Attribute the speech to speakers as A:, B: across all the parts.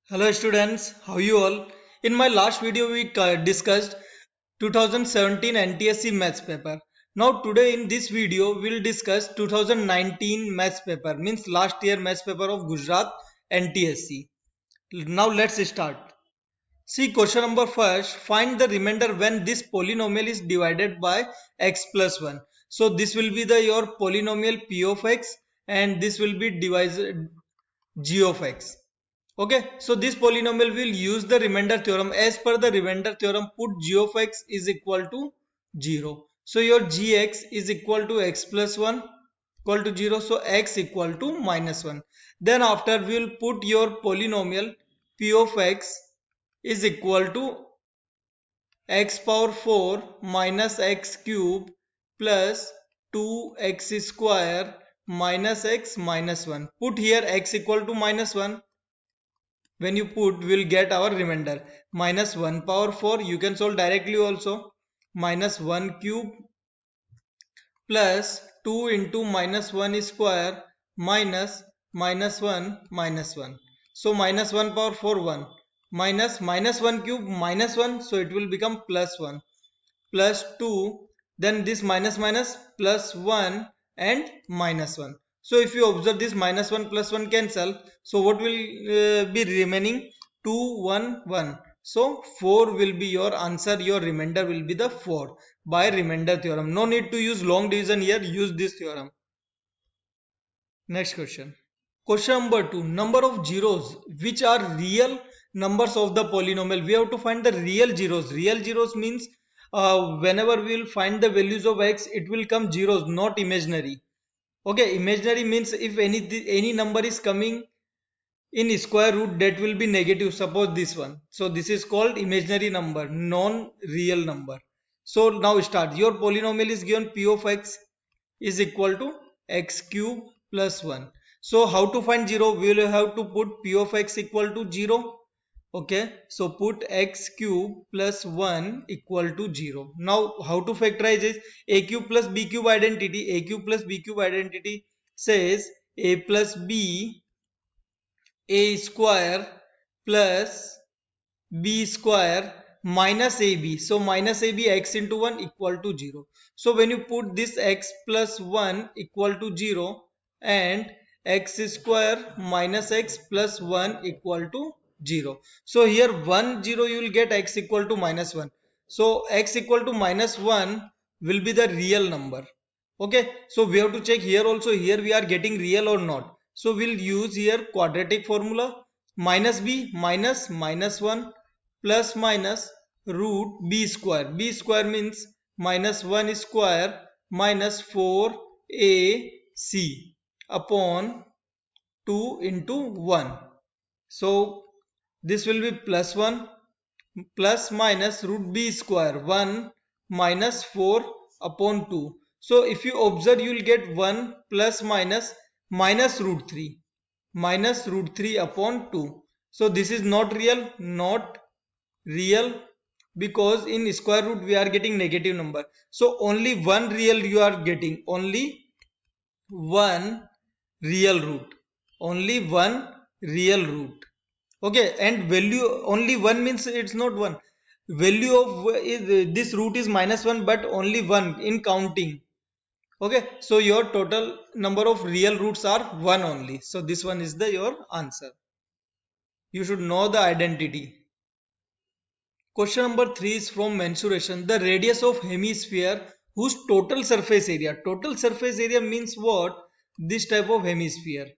A: Hello students, how you all? In my last video we discussed 2017 NTSC maths paper. Now today in this video we'll discuss 2019 maths paper, means last year maths paper of Gujarat NTSC. Now let's start. See question number first, find the remainder when this polynomial is divided by x plus 1. So this will be the your polynomial p of x and this will be divised g of x. Okay, so this polynomial will use the remainder theorem. As per the remainder theorem, put g of x is equal to 0. So your gx is equal to x plus 1 equal to 0. So x equal to minus 1. Then after we will put your polynomial p of x is equal to x power 4 minus x cube plus 2x square minus x minus 1. Put here x equal to minus 1. When you put, we'll get our remainder minus 1 power 4. You can solve directly also. Minus 1 cube plus 2 into minus 1 square minus minus 1 minus 1. So minus 1 power 4 1 minus minus 1 cube minus 1, so it will become plus 1 plus 2, then this minus minus plus 1 and minus 1. So if you observe, this minus 1 plus 1 cancel, so what will be remaining? 2 1 1. So 4 will be your answer. Your remainder will be the 4 by remainder theorem. No need to use long division here, use this theorem. Next question. Question number 2, number of zeros which are real numbers of the polynomial. We have to find the real zeros. Real zeros means whenever we will find the values of x, it will come zeros, not imaginary. Okay, imaginary means if any number is coming in square root, that will be negative. Suppose this one. So this is called imaginary number, non-real number. So now start. Your polynomial is given p of x is equal to x cube plus 1. So how to find 0? We will have to put p of x equal to 0. Okay, so put x cube plus 1 equal to 0. Now how to factorize is a cube plus b cube identity. A cube plus b cube identity says a plus b a square plus b square minus ab. So minus ab x into 1 equal to 0. So when you put this x plus 1 equal to 0 and x square minus x plus 1 equal to 0. So here 1 0 you will get x equal to minus 1. So x equal to minus 1 will be the real number. Okay, so we have to check here also. Here we are getting real or not. So we'll use here quadratic formula. Minus b minus minus 1 plus minus root b square. B square means minus 1 square minus 4ac upon 2 into 1. So this will be plus 1 plus minus root b square 1 minus 4 upon 2. So if you observe, you will get 1 plus minus minus root 3 upon 2. So this is not real because in square root we are getting negative number. So only one real you are getting, only one real root, only one real root. Okay, and value only 1 means it's not 1. Value of this root is minus 1, but only 1 in counting. Okay, so your total number of real roots are 1 only. So this one is your answer. You should know the identity. Question number 3 is from mensuration. The radius of hemisphere whose total surface area. Total surface area means what? This type of hemisphere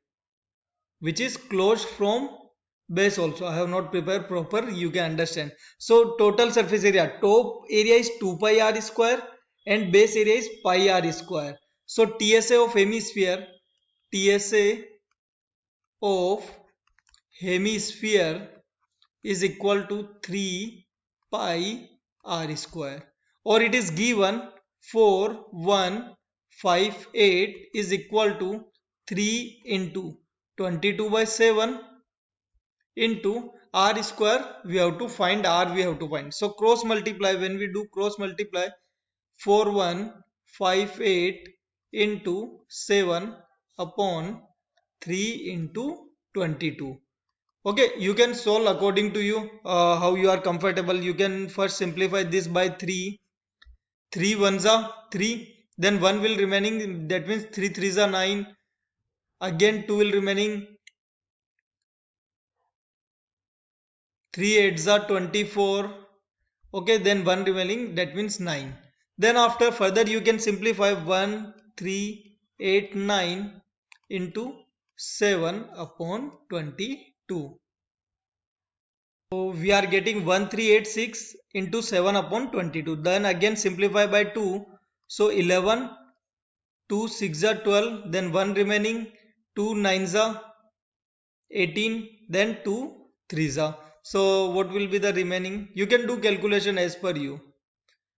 A: which is closed from base also. I have not prepared proper, you can understand. So total surface area, top area is 2 pi r square and base area is pi r square. So TSA of hemisphere is equal to 3 pi r square, or it is given 4158 is equal to 3 into 22 by 7 into r square. We have to find r, so cross multiply. When we do cross multiply, 4158 into 7 upon 3 into 22. Okay, you can solve according to you, how you are comfortable. You can first simplify this by 3. 3 ones are 3, then 1 will remaining, that means 3 threes are 9, again 2 will remaining, 3 eights are 24. Okay, then 1 remaining, that means 9. Then after further you can simplify 1 3 8 9 into 7 upon 22. So we are getting 1386 into 7 upon 22. Then again simplify by 2. So 11, 2 6 are 12, then 1 remaining, 2 9s are 18, then 2 3s are. So what will be the remaining? You can do calculation as per you.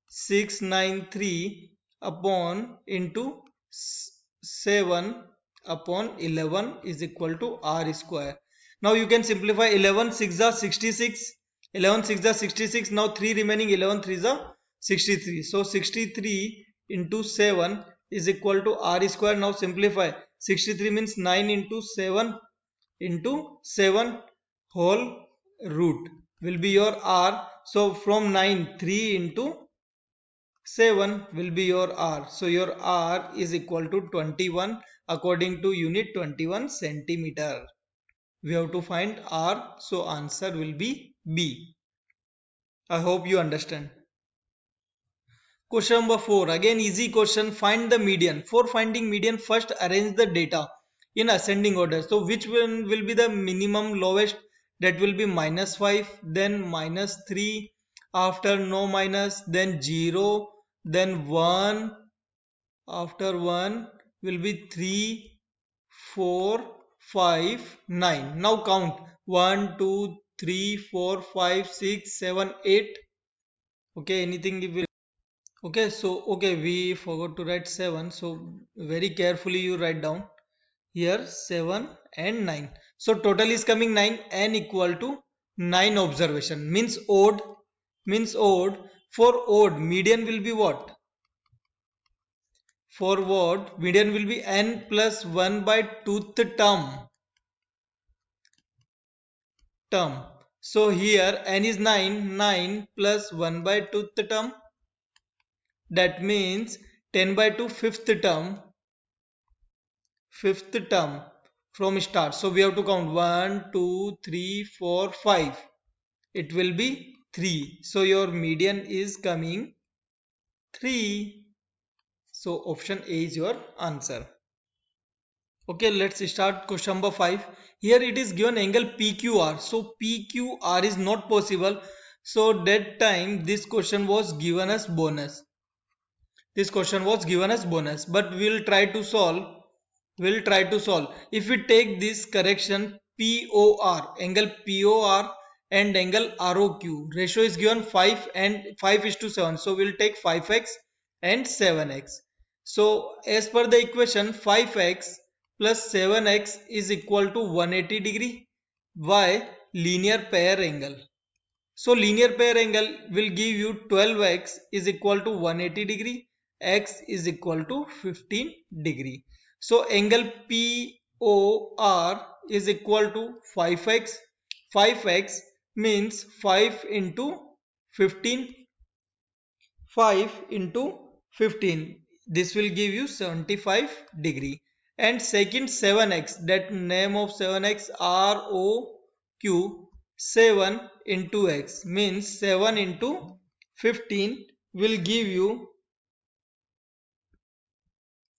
A: 693 upon into 7 upon 11 is equal to r square. Now you can simplify. 11 6 are 66, 11 6 are 66. Now 3 remaining, 11 3 are 63. So 63 into 7 is equal to r square. Now simplify. 63 means 9 into 7 whole root will be your r. So from 9, 3 into 7 will be your r. So your r is equal to 21 according to unit 21 centimeter. We have to find r. So answer will be B. I hope you understand. Question number 4. Again easy question. Find the median. For finding median, first arrange the data in ascending order. So which one will be the minimum lowest? That will be -5, then -3, after no minus, then 0, then 1, after 1 will be 3, 4, 5, 9. Now count 1, 2, 3, 4, 5, 6, 7, 8. Okay, anything will. Okay, so okay, we forgot to write 7. So very carefully you write down here 7 and 9. So total is coming 9, n equal to 9 observation, means odd. Means odd. For odd, median will be what? For what? Median will be n plus 1 by 2th term. So here n is 9, 9 plus 1 by 2th term. That means 10 by 2 fifth term from start. So we have to count 1, 2, 3, 4, 5. It will be 3. So your median is coming 3. So option A is your answer. Okay, let's start question number 5. Here it is given angle PQR. So PQR is not possible. So that time this question was given as bonus. This question was given as bonus, but we'll try to solve. If we take this correction POR, angle POR and angle ROQ, ratio is given 5 and 5 is to 7. So we'll take 5x and 7x. So as per the equation, 5x plus 7x is equal to 180 degree. Why? Linear pair angle. So linear pair angle will give you 12x is equal to 180 degree, x is equal to 15 degree. So angle POR is equal to 5x. 5x means 5 into 15. 5 into 15. This will give you 75 degree. And second 7x, that name of 7x, ROQ, 7 into x means 7 into 15 will give you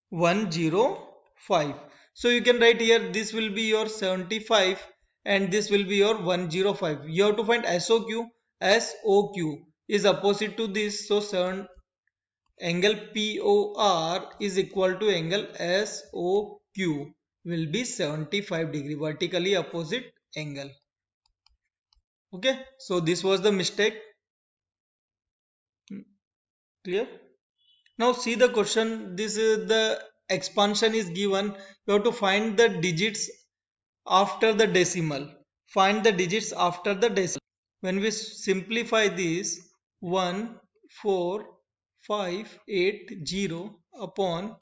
A: 105. So you can write here, this will be your 75 and this will be your 105. You have to find SOQ. SOQ is opposite to this. So angle POR is equal to angle SOQ will be 75 degree, vertically opposite angle. Okay, so this was the mistake. Clear? Now see the question. This is the expansion is given. You have to find the digits after the decimal. Find the digits after the decimal. When we simplify this, 1 4 5 8 0 upon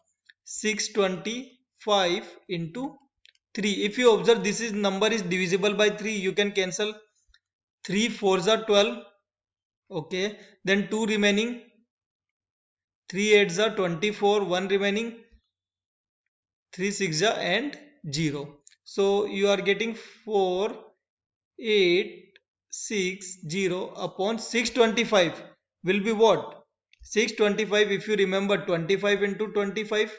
A: 625 into 3. If you observe this is number is divisible by 3, you can cancel 3 4s are 12. Okay, then 2 remaining, 3 8s are 24, 1 remaining, 3 6 are and 0. So you are getting 4 8 6 0 upon 625 will be what? 625, if you remember 25 into 25.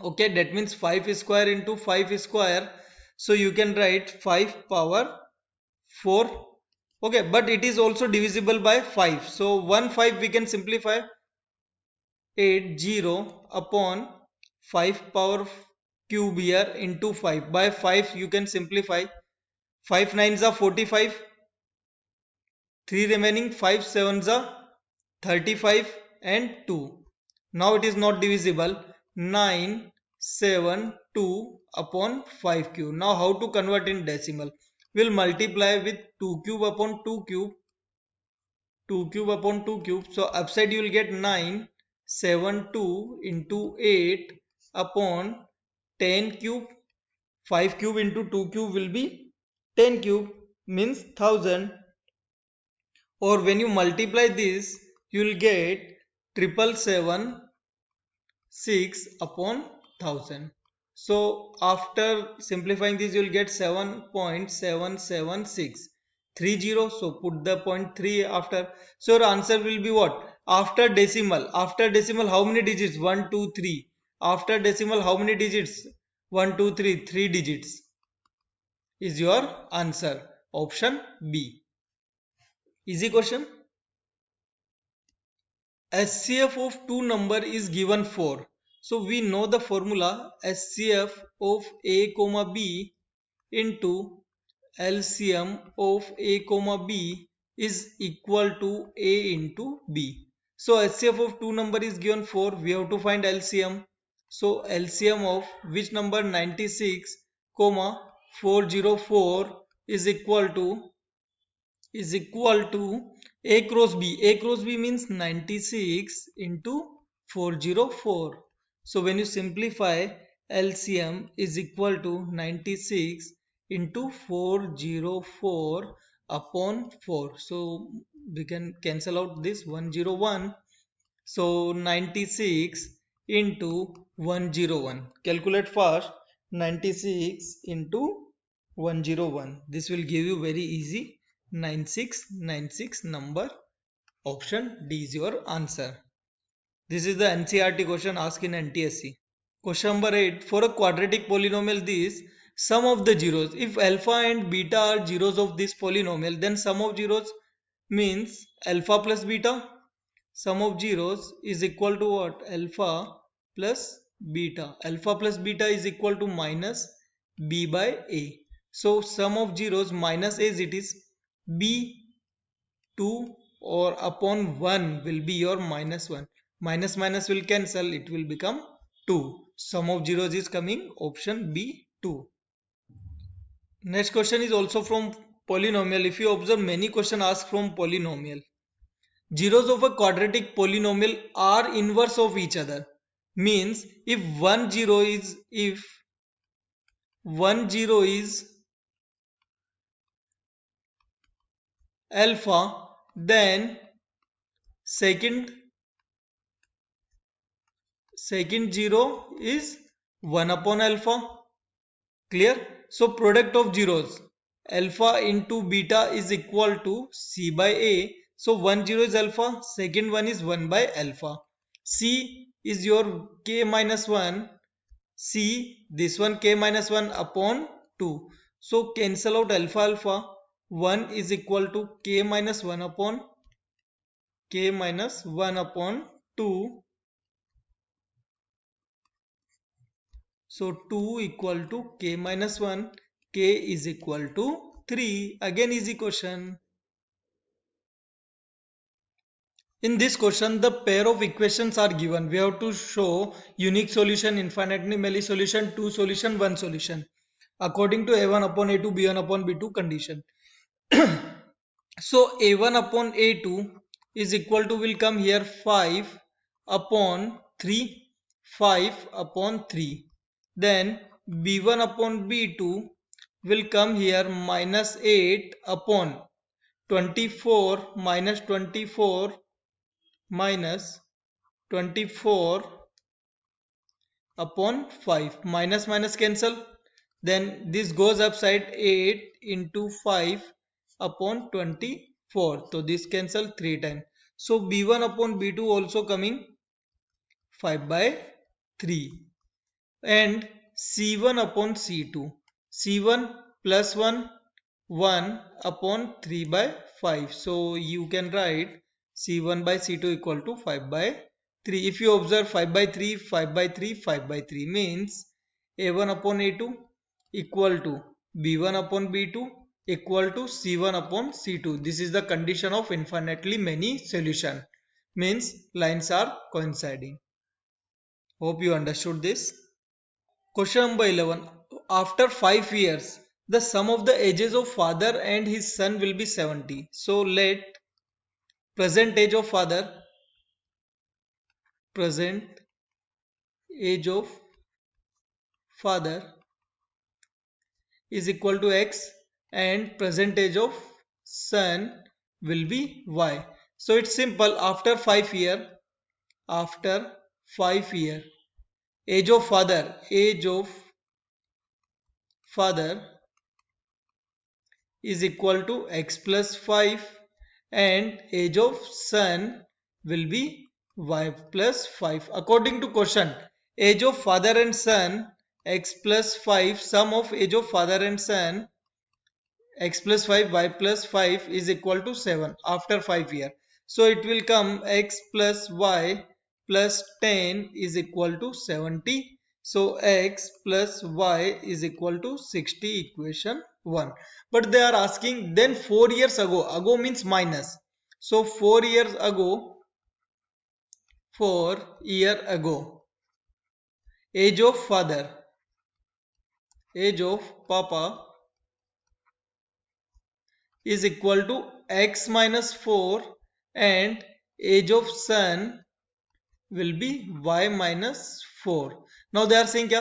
A: Okay, that means 5 square into 5 square. So you can write 5 power 4. Okay, but it is also divisible by 5. So 1 5 we can simplify, 80 upon 5 power cube here into 5. By 5 you can simplify, 5 9s are 45, 3 remaining, 5 7s are 35 and 2. Now it is not divisible. 9 7 2 upon 5 cube. Now how to convert in decimal? We'll multiply with 2 cube upon 2 cube. 2 cube upon 2 cube. So upside you will get 9 7 2 into 8 upon 10 cube. 5 cube into 2 cube will be 10 cube, means 1000. Or when you multiply this, you will get 7776 upon 1000. So after simplifying this, you will get 7.77630. So put the point 3 after. So your answer will be what? After decimal. After decimal, how many digits? 1 2 3. After decimal, how many digits? 1 2 3. 3 digits is your answer. Option B. Easy question. SCF of two number is given 4. So we know the formula SCF of A comma B into LCM of A comma B is equal to A into B. So SCF of two number is given 4. We have to find LCM. So LCM of which number? 96 comma 404 is equal to A cross B. A cross B means 96 into 404. So when you simplify, LCM is equal to 96 into 404 upon 4. So we can cancel out this 101. So 96 into 101. Calculate fast. 96 into 101. This will give you very easy 9696 number. Option D is your answer. This is the NCERT question asked in NTSC. Question number 8. For a quadratic polynomial, this sum of the zeros. If alpha and beta are zeros of this polynomial, then sum of zeros means alpha plus beta. Sum of zeros is equal to what? Alpha plus beta. Alpha plus beta is equal to minus b by a. So sum of zeros minus as it is, b 2 or upon 1 will be your minus 1. Minus minus will cancel, it will become 2. Sum of zeros is coming option B 2. Next question is also from polynomial. If you observe, many questions asked from polynomial. Zeros of a quadratic polynomial are inverse of each other. Means if one zero is alpha, then second zero is 1 upon alpha. Clear? So product of zeros, alpha into beta is equal to c by a. So 1 0 is alpha, second one is 1 by alpha. C is your k minus 1. C, this one k minus 1 upon 2. So cancel out alpha alpha. 1 is equal to k minus 1 upon 2. So 2 equal to k minus 1. K is equal to 3. Again easy question. In this question, the pair of equations are given. We have to show unique solution, infinitely solution, two solution, one solution, according to a1 upon a2, b1 upon b2 condition. So a1 upon a2 is equal to, will come here 5 upon 3, 5 upon 3. Then b1 upon b2 will come here minus 8 upon 24 minus 24 minus 24 upon 5. Minus minus cancel. Then this goes upside 8 into 5 upon 24. So this cancel 3 times. So b1 upon b2 also coming 5 by 3. And c1 upon c2. c1 plus 1 1 upon 3 by 5. So you can write c1 by c2 equal to 5 by 3. If you observe 5 by 3, 5 by 3, 5 by 3 means a1 upon a2 equal to b1 upon b2 equal to c1 upon c2. This is the condition of infinitely many solution. Means lines are coinciding. Hope you understood this. Question number 11. After 5 years, the sum of the ages of father and his son will be 70. So let present age of father, present age of father is equal to x and present age of son will be y. So it's simple. After 5 year, age of father is equal to x plus 5 and age of son will be y plus 5. According to question, age of father and son x plus 5, sum of age of father and son x plus 5 y plus 5 is equal to 7 after 5 years. So it will come x plus y plus 10 is equal to 70. So x plus y is equal to 60, equation 1. But they are asking then 4 years ago means minus. So 4 years ago, age of father, age of papa is equal to x minus 4 and age of son will be y minus 4. Now they are saying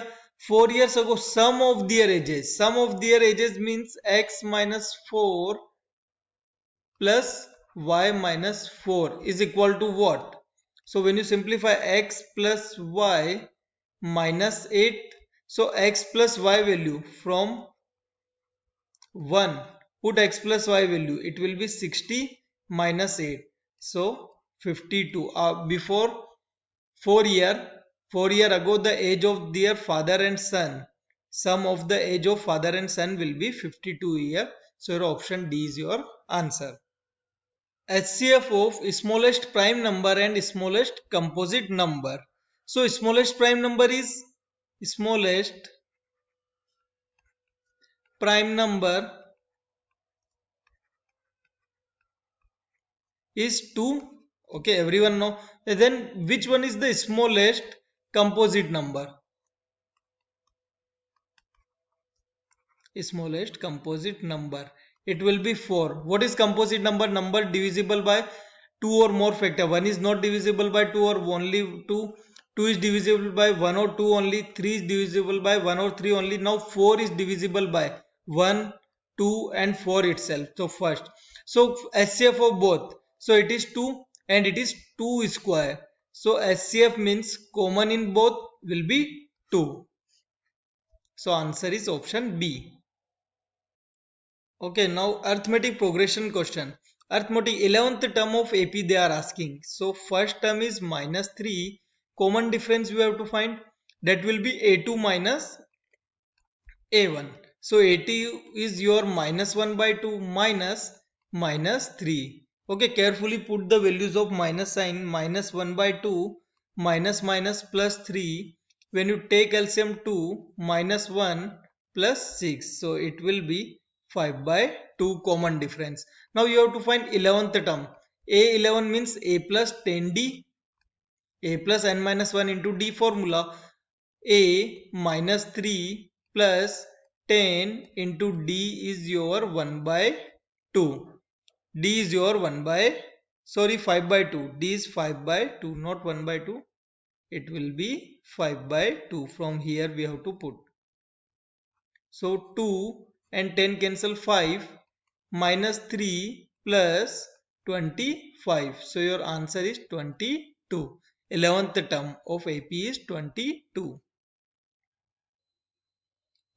A: 4 years ago sum of their ages means x minus 4 plus y minus 4 is equal to what? So when you simplify x plus y minus 8, so x plus y value from 1, put x plus y value, it will be 60 minus 8, so 52. Before 4 year ago the age of their father and son, sum of the age of father and son will be 52 year. So your option D is your answer. HCF of smallest prime number and smallest composite number. So smallest prime number is smallest prime number is 2. Okay, everyone know. Then which one is the smallest composite number? Smallest composite number, it will be 4. What is composite number? Number divisible by 2 or more factor. 1 is not divisible by 2 or only 2. 2 is divisible by 1 or 2 only. 3 is divisible by 1 or 3 only. Now 4 is divisible by 1, 2 and 4 itself. So first, so HCF of both, so it is 2 and it is 2 square. So HCF means common in both will be 2. So answer is option B. Okay, now arithmetic progression question. Arithmetic 11th term of AP they are asking. So first term is minus 3. Common difference we have to find. That will be A2 minus A1. So A2 is your minus 1 by 2 minus minus 3. Okay, carefully put the values of minus sign. Minus 1 by 2 minus minus plus 3. When you take LCM 2 minus 1 plus 6. So it will be 5 by 2 common difference. Now you have to find 11th term. A11 means A plus 10D. A plus n minus 1 into D formula. A minus 3 plus 10 into D is your 1 by 2. D is your 1 by, sorry 5 by 2. D is 5 by 2, not 1 by 2. It will be 5 by 2. From here we have to put. So 2 and 10 cancel 5 minus 3 plus 25. So your answer is 22. 11th term of AP is 22.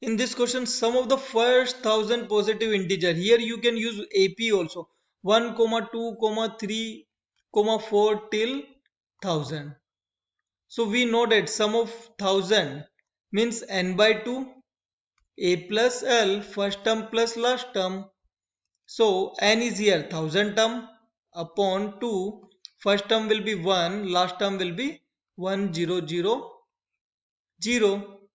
A: In this question, sum of the first 1000 positive integer. Here you can use AP also. 1, 2, 3, 4 till 1000. So we know that sum of 1000 means n by 2, a plus l, first term plus last term. So n is here 1000 term upon 2. First term will be 1, last term will be 1000.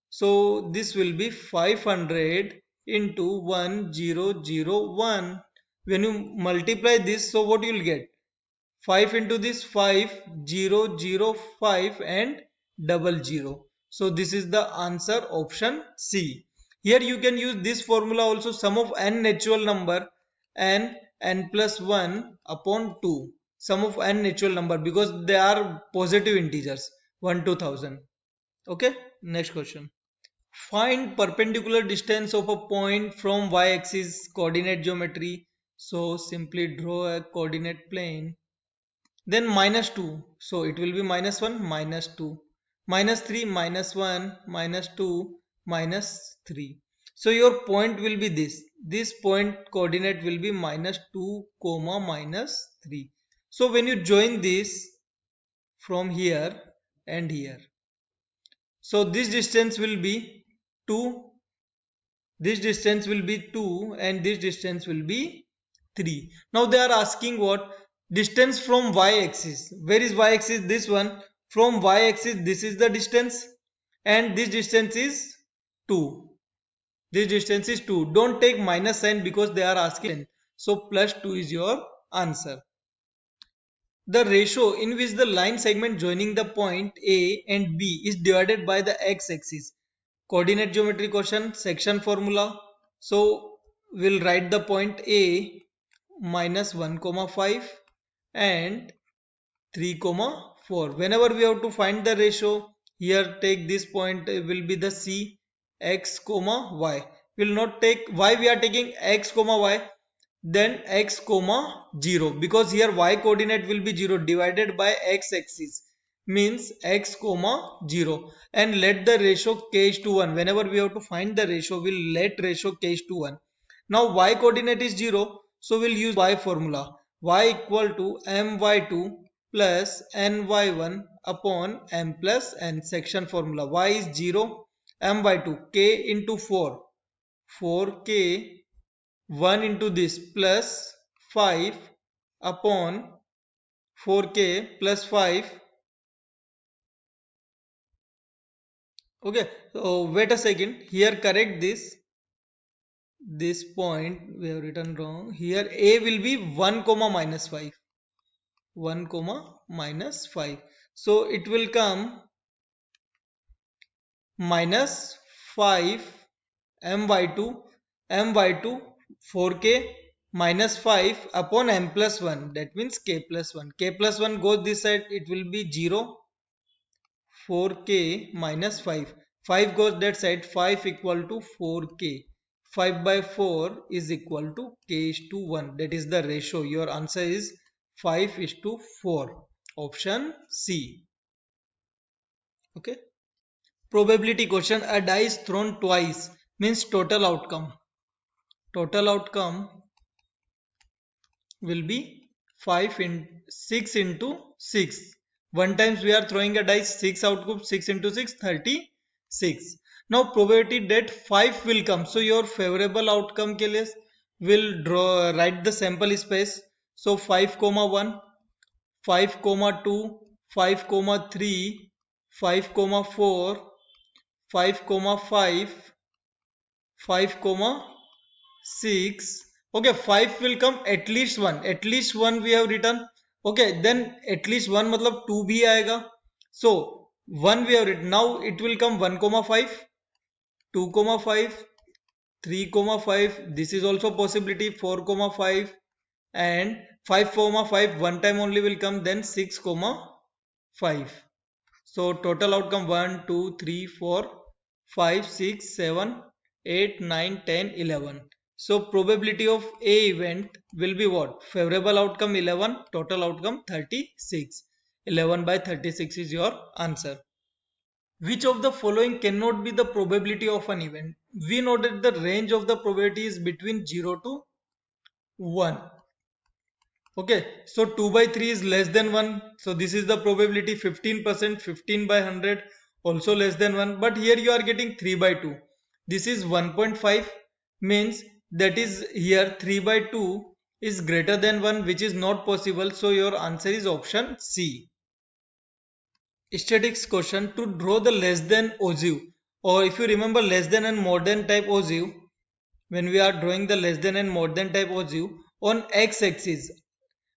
A: So this will be 500 into 1001. When you multiply this, so what you will get? 5 into this 5005 and 00. So this is the answer, option C. Here you can use this formula also, sum of n natural number and n plus 1 upon 2. Sum of n natural number, because they are positive integers 1 to 1000. Okay, next question. Find perpendicular distance of a point from y-axis coordinate geometry. So simply draw a coordinate plane. Then minus 2. So it will be minus 1, minus 2. Minus 3, minus 1, minus 2, minus 3. So your point will be this. This point coordinate will be minus 2, comma, minus 3. So when you join this from here and here. So this distance will be 2. This distance will be 2 and this distance will be 3. Now they are asking what? Distance from y-axis. Where is y-axis? This one. From y-axis this is the distance and this distance is 2. This distance is 2. Don't take minus sign because they are asking. So plus 2 is your answer. The ratio in which the line segment joining the point A and B is divided by the x-axis. Coordinate geometry question, section formula. So we'll write the point A minus 1, 5 and 3, 4. Whenever we have to find the ratio, here take this point will be the C, x, y. Will not take, why we are taking x, y? Then x, 0, because here y coordinate will be 0 divided by x axis means x, 0, and let the ratio k is to 1. Whenever we have to find the ratio, we'll let ratio k is to 1. Now y coordinate is 0, so we'll use y formula. Y equal to my2 plus ny1 upon m plus n. Section formula. Y is 0, my2, k into 4, 4k, 1 into this plus 5 upon 4k plus 5. Okay, so wait a second. Here correct this. This point we have written wrong. Here a will be 1, minus 5. 1, minus 5. So it will come minus 5 m by 2, 4k minus 5 upon m plus 1. That means k plus 1. K plus 1 goes this side. It will be 0. 4k minus 5. 5 goes that side. 5 equal to 4k. 5 by 4 is equal to k is to 1. That is the ratio. Your answer is 5 is to 4. Option C. Okay. Probability question. A dice thrown twice means total outcome. Total outcome will be 6 into 6. One times we are throwing a dice, 6 outcome, 6 into 6, 36. Now probability that 5 will come. So your favorable outcome ke liye will write the sample space. So 5, 1, 5, 2, 5, 3, 5, 4, 5, 5, 5, 6. Okay, 5 will come at least 1. At least 1 we have written. Okay, then at least 1 matlab 2 bhi aayega. So 1 we have written. Now it will come 1, 5, 2, 5, 3, 5. This is also possibility. 4, 5 and 5, 5. One time only will come. Then 6, 5. So total outcome 1, 2, 3, 4, 5, 6, 7, 8, 9, 10, 11. So probability of A event will be what? Favorable outcome 11, total outcome 36. 11 by 36 is your answer. Which of the following cannot be the probability of an event? We know that the range of the probability is between 0 to 1. Okay, so 2 by 3 is less than 1. So this is the probability 15%, 15 by 100 also less than 1. But here you are getting 3 by 2. This is 1.5, means that is here 3 by 2 is greater than 1, which is not possible. So your answer is option C. Statistics question: to draw the less than ogive, or if you remember less than and more than type ogive, when we are drawing the less than and more than type ogive, on x-axis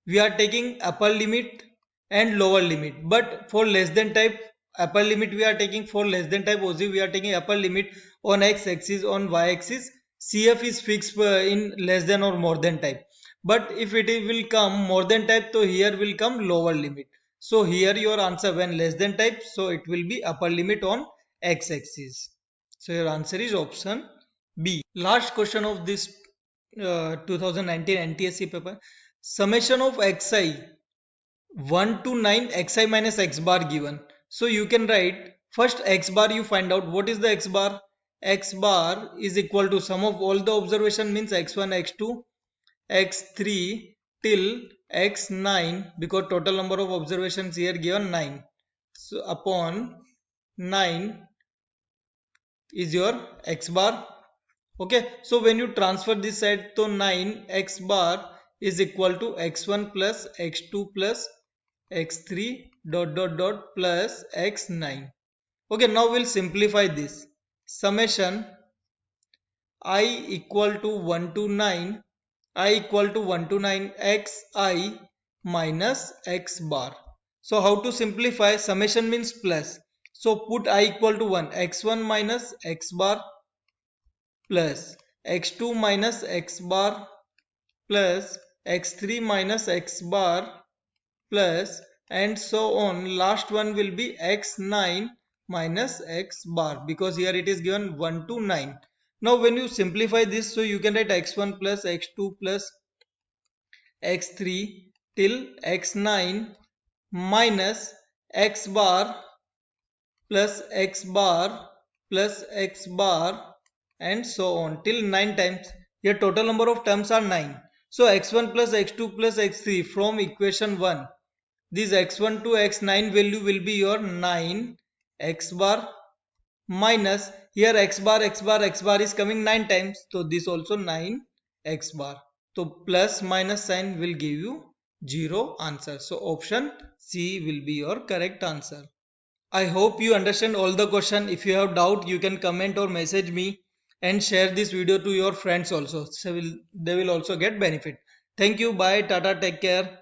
A: we are taking upper limit and lower limit, but for less than type upper limit we are taking, for less than type ogive we are taking upper limit on x-axis. On y-axis CF is fixed in less than or more than type, but if it will come more than type, so here will come lower limit. So here your answer, when less than type, so it will be upper limit on x-axis. So your answer is option B. Last question of this 2019 NTSC paper. Summation of xi 1 to 9 xi minus x bar given. So you can write first x bar, you find out what is the x bar. X bar is equal to sum of all the observation, means x1, x2, x3 till x9, because total number of observations here given 9. So upon 9 is your x bar. Okay, so when you transfer this side, so 9 x bar is equal to x1 plus x2 plus x3 dot dot dot plus x9. Okay, now we'll simplify this. Summation I equal to 1 to 9, I equal to 1 to 9 xi minus x bar. So how to simplify? Summation means plus. So put I equal to 1, x1 minus x bar plus x2 minus x bar plus x3 minus x bar plus, and so on. Last one will be x9 minus x bar, because here it is given 1 to 9. Now when you simplify this, so you can write x1 plus x2 plus x3 till x9 minus x bar plus x bar plus x bar, and so on till 9 times. Here total number of terms are 9. So x1 plus x2 plus x3 from equation 1, this x1 to x9 value will be your 9 x bar minus, here x bar is coming 9 times, so this also 9 x bar. So plus minus sign will give you 0 answer. So option C will be your correct answer. I hope you understand all the question. If you have doubt, you can comment or message me, and share this video to your friends also, so they will also get benefit. Thank you. Bye. Tata. Take care.